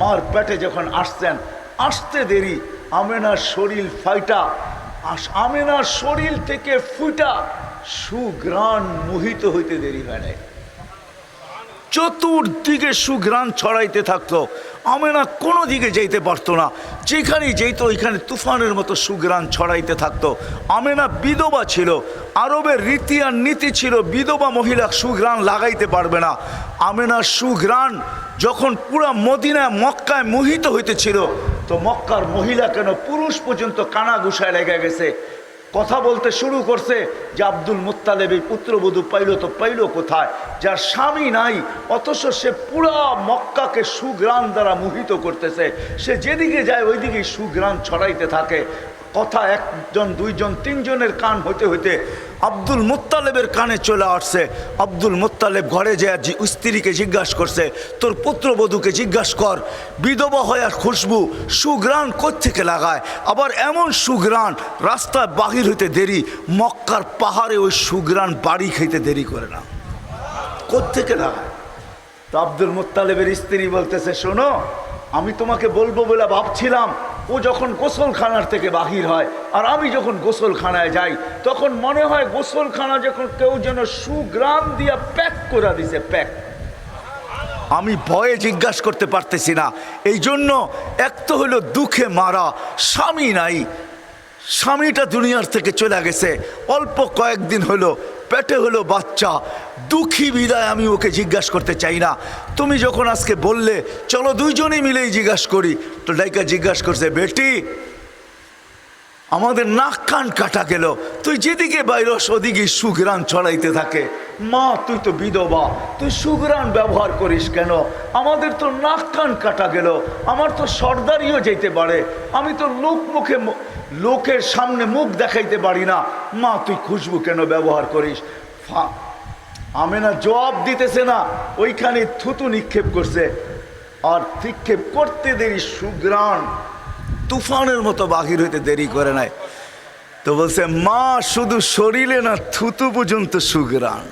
মার পেটে যখন আসতেন, আসতে দেরি আমেনার শরীর ফাইটা, আমেনার শরীর থেকে ফুটা সুঘ্রাণ মোহিত হইতে দেরি হয় নাই। চতুর্দিকে সুঘ্রাণ ছড়াইতে থাকতো। আমেনা কোনো দিকে যাইতে পারতো না, যেখানেই যেত ওইখানে তুফানের মতো সুঘ্রাণ ছড়াইতে থাকতো। আমেনা বিধবা ছিল, আরবের রীতি আর নীতি ছিল বিধবা মহিলা সুঘ্রাণ লাগাইতে পারবে না। আমেনার সুঘ্রাণ যখন পুরা মদিনায় মক্কায় মোহিত হইতেছিল, তো মক্কার মহিলা কেন পুরুষ পর্যন্ত কানা গুসায় লেগে গেছে, কথা বলতে শুরু করছে যে আব্দুল মুত্তালেব এই পুত্রবধূ পাইল তো পাইল কোথায়, যার স্বামী নাই, অথচ সে পুরা মক্কাকে সুঘ্রাণ দ্বারা মোহিত করতেছে। সে যেদিকে যায় ওইদিকেই সুঘ্রাণ ছড়াইতে থাকে। কথা একজন দুইজন তিনজনের কান হইতে হইতে আব্দুল মুত্তালেবের কানে চলে আসছে। আব্দুল মুত্তালেব ঘরে যায় স্ত্রীকে জিজ্ঞাসা করছে, তোর পুত্রবধূকে জিজ্ঞাসা কর বিধবা হয় আর খুশবু সুঘ্রাণ কোত্থেকে লাগায়, আবার এমন সুঘ্রাণ রাস্তায় বাহির হইতে দেরি, মক্কার পাহাড়ে ওই সুঘ্রাণ বাড়ি খাইতে দেরি করে না, কোত্থেকে লাগায়। তো আব্দুল মুত্তালেবের স্ত্রী বলতেছে, শোনো আমি তোমাকে বলবো বলে ভাবছিলাম, ও যখন গোসলখানার থেকে বাহির হয় আর আমি যখন গোসলখানায় যাই, তখন মনে হয় গোসলখানা যখন কেউ যেন সুঘ্রাণ দিয়া প্যাক করে দিছে, প্যাক। আমি ভয়ে জিজ্ঞাসা করতে পারতেছি না। এই জন্য এক তো হলো দুঃখে মারা, স্বামী নাই, স্বামীটা দুনিয়ার থেকে চলে গেছে, অল্প কয়েকদিন হলো, পেটে হলো বাচ্চা, দুঃখী বিদায় আমি ওকে জিজ্ঞাসা করতে চাই না। তুমি যখন আজকে বললে চলো দুইজনেই মিলেই জিজ্ঞাসা করি, তো ডাইকা জিজ্ঞাসা করছে, বেটি আমাদের নাক কান কাটা গেল, তুই যেদিকে বাইরস ওদিকে সুঘ্রাণ ছড়াইতে থাকে। মা তুই তো বিধবা, তুই সুঘ্রাণ ব্যবহার করিস কেন? আমাদের তো নাক কান কাটা গেল, আমার তো সর্দারিও যেতে পারে, আমি তো লোকের সামনে মুখ দেখাইতে পারি না, মা তুই খুশবু কেন ব্যবহার করিস? আমেনা জবাব দিতেছে না, ওইখানে থুতু নিক্ষেপ করছে, আর নিক্ষেপ করতে দেরি সুঘ্রাণ তুফানের মতো বাহির হইতে দেরি করে নাই। তো বলছে, মা শুধু শরীরে না থুতু পর্যন্ত সুঘ্রাণ,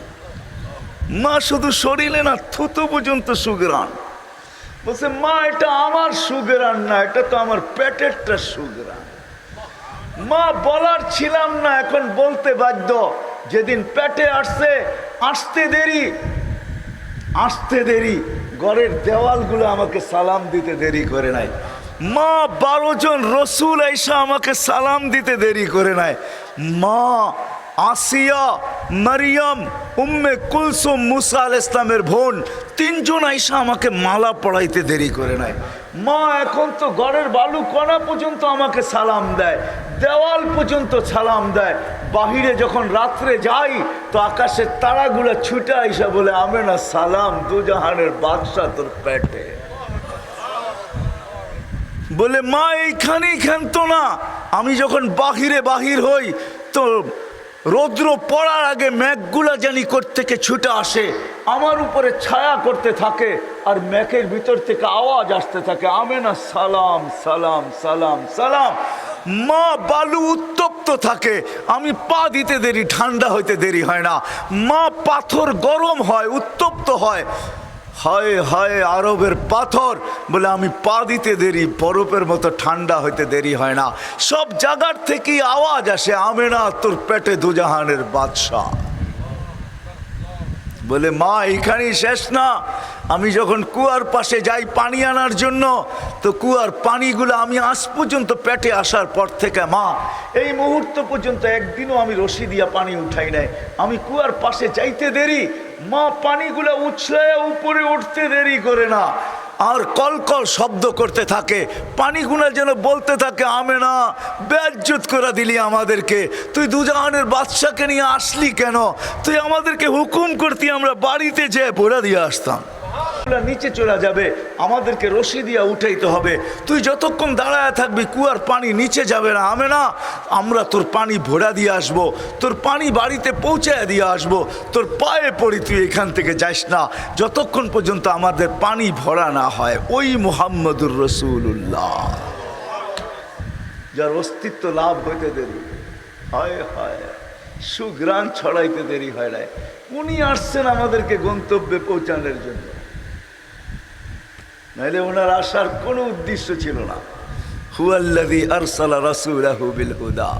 মা শুধু শরীরে না থুতু পর্যন্ত সুঘ্রাণ। বলছে, মা এটা আমার সুঘ্রাণ না, এটা তো আমার পেটেরটা সুঘ্রাণ। মা বলার ছিলাম না, এখন বলতে বাধ্য। যেদিন পেটে আসতে দেরি ঘরের দেওয়ালগুলো আমাকে সালাম দিতে দেরি করে নাই। মা 12 জন রসুল আইসা আমাকে সালাম দিতে দেরি করে নাই। মা আসিয়া, মারিয়াম, উম্মে কুলসুম, মুসা আলাইহিস সালামের বোন, 3 জন আইসা আমাকে মালা পড়াইতে দেরি করে নাই। মা এখন তো ঘরের বালু কণা পর্যন্ত আমাকে সালাম দেয়, দেওয়াল পর্যন্ত সালাম দেয়। বাহিরে যখন রাত্রে যাই তো আকাশের তারাগুলো ছুটে আইসা বলে, আমেনা সালাম, দুজাহানের বাদশা তোর পেটে। বলে মা এইখানেই ক্ষান্ত না, আমি যখন বাহির হই তো রৌদ্র পড়ার আগে মেঘগুলা জানি কোত্থেকে ছুটে আসে, আমার উপরে ছায়া করতে থাকে, আর মেঘের ভিতর থেকে আওয়াজ আসতে থাকে, আমেনা সালাম সালাম সালাম সালাম। মা বালু উত্তপ্ত থাকে, আমি পা দিতে দেরি, ঠান্ডা হইতে দেরি হয় না। মা পাথর গরম হয়, উত্তপ্ত হয়, হায় হায় আরবের পাথর, বলে আমি পা দিতে দেরি, বরফের মতো ঠান্ডা হইতে দেরি হয় না। সব জায়গার থেকেই আওয়াজ আসে, আমেনা তোর পেটে দুজাহানের বাদশা। বলে মা এইখানেই শেষ না, আমি যখন কুয়ার পাশে যাই পানি আনার জন্য, তো কুয়ার পানিগুলো আমি আজ পর্যন্ত পেটে আসার পর থেকে মা এই মুহূর্ত পর্যন্ত একদিনও আমি রশি দিয়া পানি উঠাই নাই। আমি কুয়ার পাশে যাইতে দেরি, মা পানিগুলো উছলে উপরে উঠতে দেরি করে না, আর কলকল শব্দ করতে থাকে, পানিগুলো যেন বলতে থাকে, আমেনা বেজ্জত করে দিলি আমাদেরকে, তুই দুজাহানের বাদশাকে নিয়ে আসলি কেন? তুই আমাদেরকে হুকুম করতি, আমরা বাড়িতে যেয়ে ভরা দিয়ে আসতাম। নিচে চলে যাবে, আমাদেরকে রশি দিয়া উঠাইতে হবে, তুই যতক্ষণ দাঁড়ায় থাকবি কুয়ার পানি নিচে যাবে না। আমেনা আমরা তোর পানি ভরা দিয়ে আসবো, তোর পানি বাড়িতে পৌঁছায় দিয়ে আসবো, তোর পায়ে পড়ি তুই এখান থেকে যাস না যতক্ষণ পর্যন্ত আমাদের পানি ভরা না হয়। ওই মুহাম্মদুর রাসূলুল্লাহ যার অস্তিত্ব লাভ হইতে দেরি হয়, সুঘ্রাণ ছড়াইতে দেরি হয় নাই। উনি আসছেন আমাদেরকে গন্তব্যে পৌঁছানোর জন্য। নাহলে ওনার আসার কোনো উদ্দেশ্য ছিল না। হুয়াল্লাযী আরসালা রাসূলাহু বিল হুদা।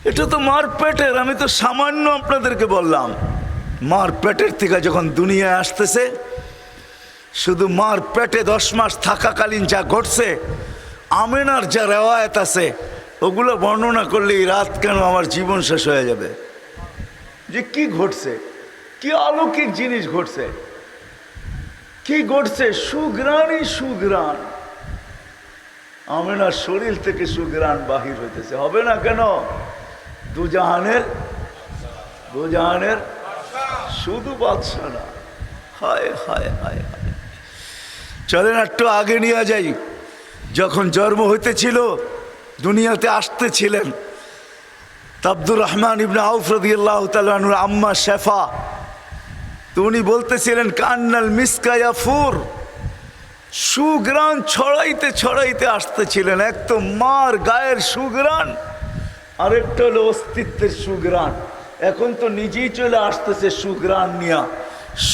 এটা তো মার পেটের, আমি তো সামান্য আপনাদেরকে বললাম। মার পেটের থেকে যখন দুনিয়ায় আসতেছে, শুধু মার পেটে 10 মাস থাকাকালীন যা ঘটছে, আমেনার যা রেওয়ায়েত আছে, ওগুলো বর্ণনা করলে এই রাত কেন আমার জীবন শেষ হয়ে যাবে। যে কি ঘটছে, কি অলৌকিক জিনিস ঘটছে, কি ঘটছে, সুঘ্রাণই সুঘ্রাণ। আমেনার শরীর থেকে সুঘ্রাণ বাহির হইতেছে, হবে না কেন? দুজাহানের শুধু বাদশা না। হায় হায় হায় হায়। চলেন একটু আগে নিয়ে যাই। যখন জন্ম হইতেছিল, দুনিয়াতে আসতেছিলেন, আব্দুর রহমান ইবনে আউফ রাদিয়াল্লাহু তাআলা আনহুর আম্মা শেফা, তো উনি বলতেছিলেন কান্নাল মিসকা ইয়াফুর, সুঘ্রাণ ছড়াইতে ছড়াইতে আসতেছিলেন। এক তো মার গায়ের সুঘ্রাণ, আরেকটা হলো অস্তিত্বের সুঘ্রাণ। এখন তো নিজেই চলে আসতেছে সুঘ্রাণ নিয়া।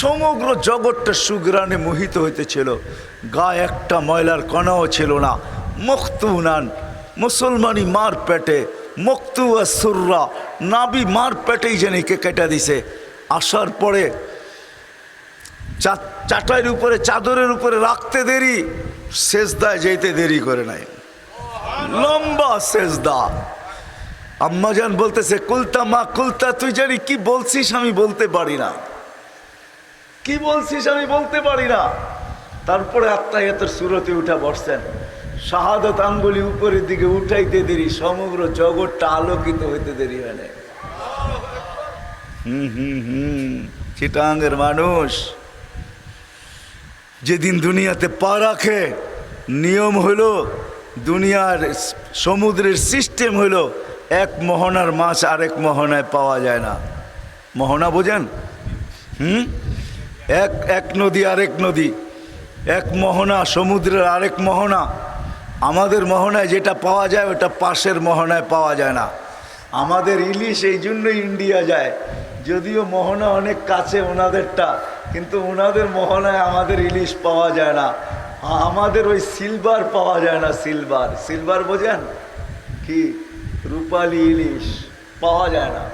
সমগ্র জগৎটা সুঘ্রাণে মোহিত হইতেছিল। গায়ে একটা ময়লার কণাও ছিল না। মখতুনান, মুসলমানি মার পেটে, মখতুয়া সুররা, নাবি মার পেটেই যেন কে কেটে দিছে। আসার পরে চাটাইয়ের উপরে, চাদরের উপরে রাখতে দেরি, সেজদায় যেতে দেরি করে নাই, লম্বা সেজদা। আম্মাজান বলতেছে কুলতা মা কুলতা, তুই জানি কি বলছিস আমি বলতে পারি না, কি বলছিস আমি বলতে পারি না। তারপরে আত্মাহিয়াতের সুরতে উঠা বসছেন। শাহাদত আঙ্গুলি উপরের দিকে উঠাইতে দেরি, সমগ্র জগৎটা আলোকিত হইতে দেরি হয় না। চিটাঙ্গের মানুষ যেদিন দুনিয়াতে পা রাখে, নিয়ম হলো, দুনিয়ার সমুদ্রের সিস্টেম হলো, এক মোহনার মাছ আরেক মোহনায় পাওয়া যায় না। মোহনা বোঝেন? এক নদী আরেক নদী, এক মোহনা সমুদ্রের আরেক মোহনা। আমাদের মোহনায় যেটা পাওয়া যায় ওটা পাশের মোহনায় পাওয়া যায় না। আমাদের ইলিশ এই জন্য ইন্ডিয়া যায়, যদিও মোহনা অনেক কাছে ওনাদেরটা, কিন্তু ওনাদের মোহনায় আমাদের ইলিশ পাওয়া যায় না। আমাদের ওই সিলভার পাওয়া যায় না। সিলভার, সিলভার বোঝেন কি? রূপালী ইলিশ পাওয়া যায় না।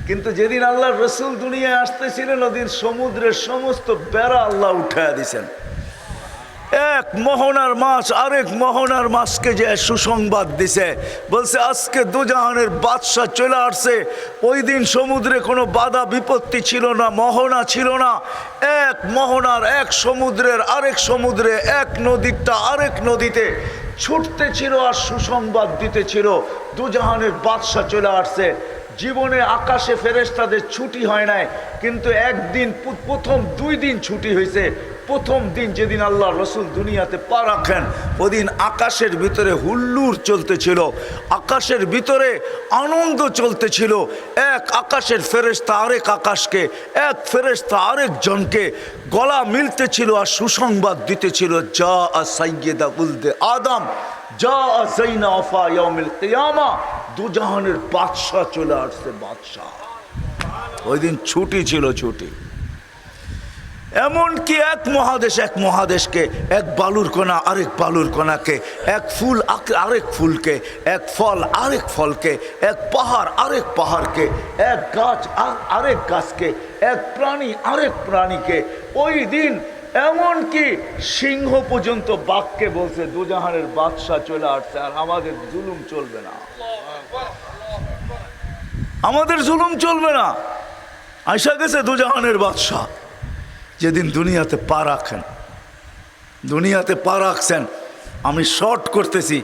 কিন্তু যেদিন আল্লাহর রসুল দুনিয়ায় আসতেছিলেন, ওদিন সমুদ্রের সমস্ত বেড়া আল্লাহ উঠাইয়া দিছেন। এক মোহনার মাছ আরেক মোহনার মাছকে যে সুসংবাদ দিছে, বলছে আজকে দুজাহানের বাদশা চলে আসছে। ওই দিন সমুদ্রে কোনো বাধা বিপত্তি ছিল না, মোহনা ছিল না। এক মোহনার, এক সমুদ্রের আরেক সমুদ্রে, এক নদীটা আরেক নদীতে ছুটতে ছিল আর সুসংবাদ দিতেছিল দুজাহানের বাদশা চলে আসছে। জীবনে আকাশে ফেরেশতাদের ছুটি হয় নাই, কিন্তু একদিন, প্রথম 2 দিন ছুটি হয়েছে। প্রথম দিন যেদিন আল্লাহ রসুল দুনিয়াতে পা রাখেন, ওদিন আকাশের ভিতরে হুল্লুর চলতেছিল, আকাশের ভিতরে আনন্দ চলতেছিল। এক আকাশের ফেরেশতা আরেক আকাশকে, এক ফেরেশতা আরেকজনকে গলা মিলতেছিল আর সুসংবাদ দিতেছিল, যা সাইয়্যিদা উলদে আদম, যা যাইনা আফা ইয়াউমিল কিয়ামা, দুজাহানের বাদশা চলে আসছে। বাদশা ওই দিন ছুটি ছিল, ছুটি। এমনকি এক মহাদেশ এক মহাদেশকে, এক বালুর কণা আরেক বালুর কণাকে, এক ফুল আরেক ফুলকে, এক ফল আরেক ফলকে, এক পাহাড় আরেক পাহাড়কে, এক গাছ আরেক গাছকে, এক প্রাণী আরেক প্রাণীকে। ওই দিন এমনকি সিংহ পর্যন্ত বাঘকে বলছে দুজাহানের বাদশা চলে আসছে, আর আমাদের জুলুম চলবে না, আমাদের জুলুম চলবে না। আইসা গেছে দুজাহানের বাদশা। যেদিন দুনিয়াতে পা রাখেন, দুনিয়াতে পা রাখছেন, আমি শর্ট করতেছি,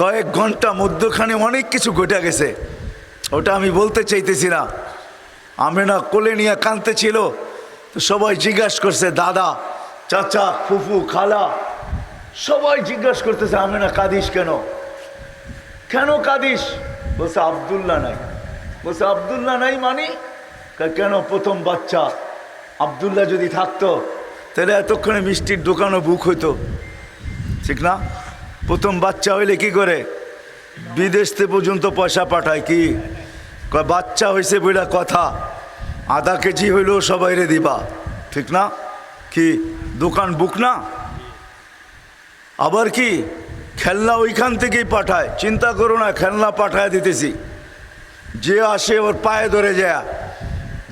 কয়েক ঘন্টা মধ্যখানে অনেক কিছু ঘটে গেছে, ওটা আমি বলতে চাইতেছি না। আমেনা কোলে নিয়ে কাঁদতেছিল, তো সবাই জিজ্ঞাসা করছে, দাদা, চাচা, ফুফু, খালা, সবাই জিজ্ঞাসা করতেছে আমেনা কাঁদিস কেন, কেন কাঁদিস? বলছে আব্দুল্লাহ নাই। বলছে আব্দুল্লাহ নাই মানে? কেন? প্রথম বাচ্চা আব্দুল্লাহ যদি থাকতো তাহলে এতক্ষণে মিষ্টির দোকানও বুক হইতো, ঠিক না? প্রথম বাচ্চা হইলে কি করে? বিদেশতে পর্যন্ত পয়সা পাঠায়। কি বাচ্চা হয়েছে বইলা কথা, আধা কেজি হইলেও সবাইরে দিবা, ঠিক না? কি দোকান বুক না? আবার কি খেলনা ওইখান থেকেই পাঠায়, চিন্তা করো না, খেলনা পাঠায় দিতেছি। যে আসে ওর পায়ে ধরে যায়,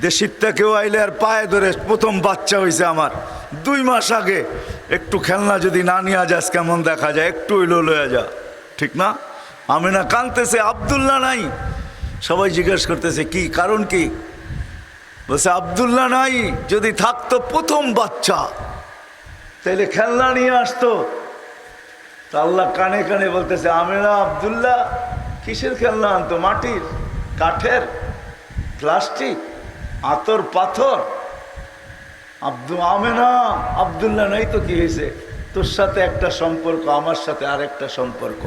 দেশিরটা কেউ আইলে আর পায়ে ধরে, প্রথম বাচ্চা হয়েছে আমার 2 মাস আগে, একটু খেলনা যদি না নিয়ে যাস কেমন দেখা যায়, একটু হইলো লয়ে যা, ঠিক না? আমিনা কাঁদতেছে, আব্দুল্লাহ নাই। সবাই জিজ্ঞেস করতেছে কি কারণ, কি? বলছে আব্দুল্লাহ নাই, যদি থাকতো প্রথম বাচ্চা তাইলে খেলনা নিয়ে আসতো। তা আল্লাহ কানে কানে বলতেছে, আমিনা আব্দুল্লাহ কিসের খেলনা আনতো? মাটির, কাঠের, প্লাস্টিক, আতর পাথর। আমিনা আব্দুল্লাহ নাই তো কি হয়েছে? তোর সাথে একটা সম্পর্ক, আমার সাথে আরেকটা সম্পর্ক।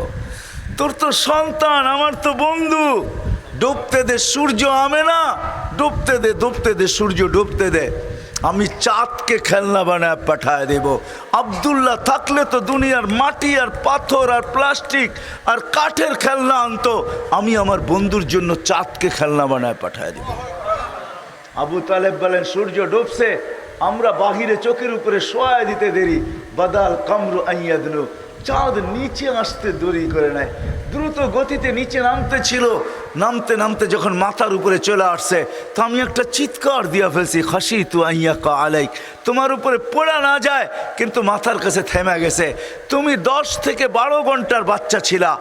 তোর তো সন্তান, আমার তো বন্ধু। ডুবতে দে সূর্য, আমিনা ডুবতে দে, ডুবতে দে সূর্য, ডুবতে দে। আমি চাঁদকে খেলনা বানায় পাঠায় দেব। আব্দুল্লাহ থাকলে তো দুনিয়ার মাটি আর পাথর আর প্লাস্টিক আর কাঠের খেলনা আনতো, আমি আমার বন্ধুর জন্য চাঁদকে খেলনা বানায় পাঠায় দেব। আবু তালেব বলেন, সূর্য ডুবছে, আমরা বাহিরে চোখের উপরে শোয়া দিতে দেরি, বাদাল কামরু আইয়াদনু, চাঁদ নিচে আসতে দেরি করে নেয়। দ্রুত গতিতে নিচে নামতে ছিল, নামতে নামতে যখন মাথার উপরে চলে আসছে, তো আমি একটা চিৎকার দিয়া ফেলছি, খাসি তু আইয়াকা আলাইক, তোমার উপরে পড়া না যায়, কিন্তু মাথার কাছে থেমে গেছে। তুমি 10 থেকে 12 ঘন্টার বাচ্চা ছিলা,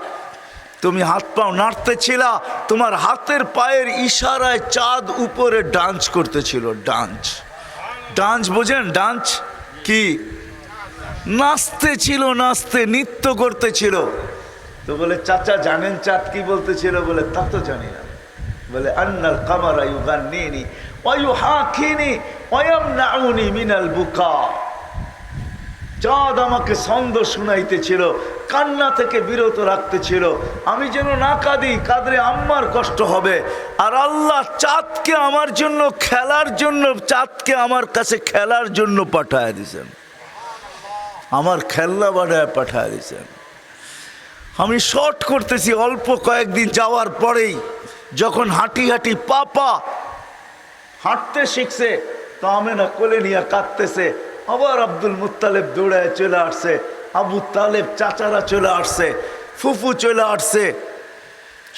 তুমি হাত পাও নাড়তেছিলা, তোমার হাতের পায়ের ইশারায় চাঁদ উপরে ডান্স করতেছিল। ডান্স, ডান্স বোঝেন? ডান্স কি? নাচতে ছিল, নাচতে, নৃত্য করতেছিল। তো বলে, চাচা জানেন চাঁদ কি বলতেছিল? বলে, তা তো জানি না। বলে, আন্নাল কামারা ইউগান্নিনি ওয়া ইউহাকিনি ওয়া ইয়ামনাউনি মিনাল বুকা। চাঁদ আমাকে ছন্দ শুনাইতেছিল, কান্না থেকে বিরত রাখতেছিল, আমি যেন না কাঁদি, কাঁদলে আম্মার কষ্ট হবে। আর আল্লাহ চাঁদকে আমার জন্য খেলার জন্য, চাঁদকে আমার কাছে খেলার জন্য পাঠায় দিয়েছেন, আমার খেলনা বানায় পাঠায় দিয়েছেন। আমি শর্ট করতেছি, অল্প কয়েকদিন যাওয়ার পরেই যখন হাঁটি হাঁটি পাপা হাঁটতে শিখছে, তো আমেনা কোলে নিয়ে কাঁদতেছে। আবার আব্দুল মুত্তালেব দৌড়ায় চলে আসছে, আবু তালেব চাচারা চলে আসছে, ফুফু চলে আসছে,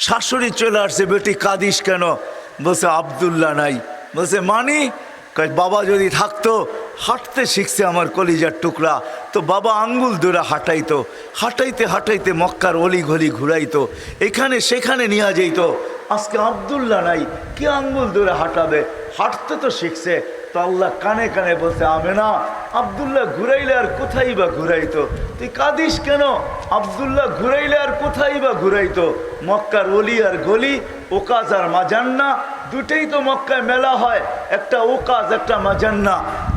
শাশুড়ি চলে আসছে। বেটি কাঁদিস কেন? বলছে আব্দুল্লাহ নাই। বলছে মানি? বাবা যদি থাকতো, হাঁটতে শিখছে আমার কলিজার টুকরা, তো বাবা আঙ্গুল ধরে হাঁটাইতো, হাঁটাইতে হাঁটাইতে মক্কার অলি গলি ঘুরাইতো, এখানে সেখানে নিয়ে যাইতো। আজকে আব্দুল্লাহ নাই, কি আঙ্গুল ধরে হাঁটাবে? হাঁটতে তো শিখছে। তো আল্লাহ কানে কানে বলছে, আমেনা আব্দুল্লাহ ঘুরাইলে আর কোথায় বা ঘুরাইতো? তুই কাঁদিস কেন? আব্দুল্লাহ ঘুরাইলে আর কোথায় বা ঘুরাইতো? মক্কার অলি আর গলি, ওকাজ আর মাজান্না, দুটেই তো মক্কায় মেলা হয়, একটা ওকাজ একটা মাজান্না,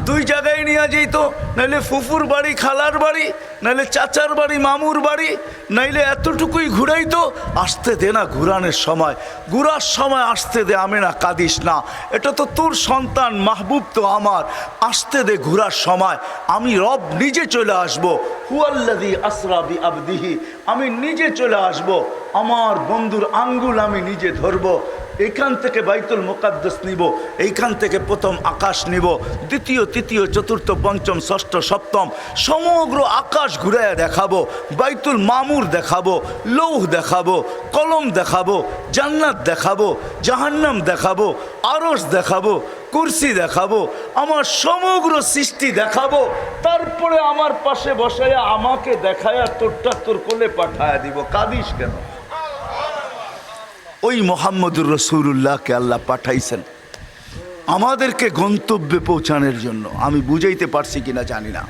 2 জায়গায় নিয়ে যেত। নাইলে ফুফুর বাড়ি খালার বাড়ি, নাইলে চাচার বাড়ি মামুর বাড়ি, নাইলে এতটুকুই ঘুরাইতো। আসতে দে না ঘুরানোর সময়, ঘুরার সময় আসতে দে। আমেনা কাঁদিস না, এটা তো তোর সন্তান, মাহবুব তো আমার, আসতে দে ঘুরার সময়। আমি রব নিজে চলে আসবো, হুয়াল্লাযী আসরা বিআবদিহি, আমি নিজে চলে আসব, আমার বন্ধুর আঙ্গুল আমি নিজে ধরবো। এইখান থেকে বাইতুল মুকাদ্দাস নিব, এইখান থেকে প্রথম আকাশ নিব, দ্বিতীয় তৃতীয় চতুর্থ পঞ্চম ষষ্ঠ সপ্তম সমগ্র আকাশ ঘুরে দেখাবো, বাইতুল মামুর দেখাবো, লৌহ দেখাবো, কলম দেখাবো, জান্নাত দেখাবো, জাহান্নাম দেখাবো, আরশ দেখাবো, কুরসি দেখাবো, আমার সমগ্র সৃষ্টি দেখাবো। তারপরে আমার পাশে বসায়া আমাকে দেখায়া তোরটা তোর কোলে পাঠায়া দিব। কাঁদিস কেন? ওই মোহাম্মদুর রসুল্লাহকে আল্লাহ পাঠাইছেন আমাদেরকে গন্তব্যে পৌঁছানোর জন্য। আমি বুঝাইতে পারছি কিনা জানি না,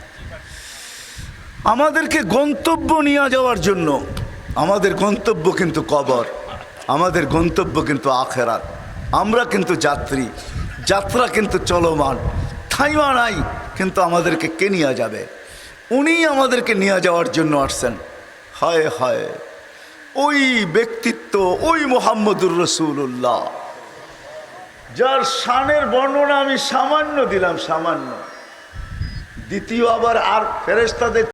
আমাদেরকে গন্তব্য নিয়ে যাওয়ার জন্য। আমাদের গন্তব্য কিন্তু কবর, আমাদের গন্তব্য কিন্তু আখেরাত। আমরা কিন্তু যাত্রী, যাত্রা কিন্তু চলমান, থাইমা নাই, কিন্তু আমাদেরকে কে নিয়ে যাবে? উনি আমাদেরকে নিয়ে যাওয়ার জন্য আসছেন। হায় হায়, ওই ব্যক্তিত্ব, ওই মোহাম্মদুর রসুল্লাহ, যার শানের বর্ণনা আমি সামান্য দিলাম, সামান্য। দ্বিতীয় আবার আর ফেরেশতাদের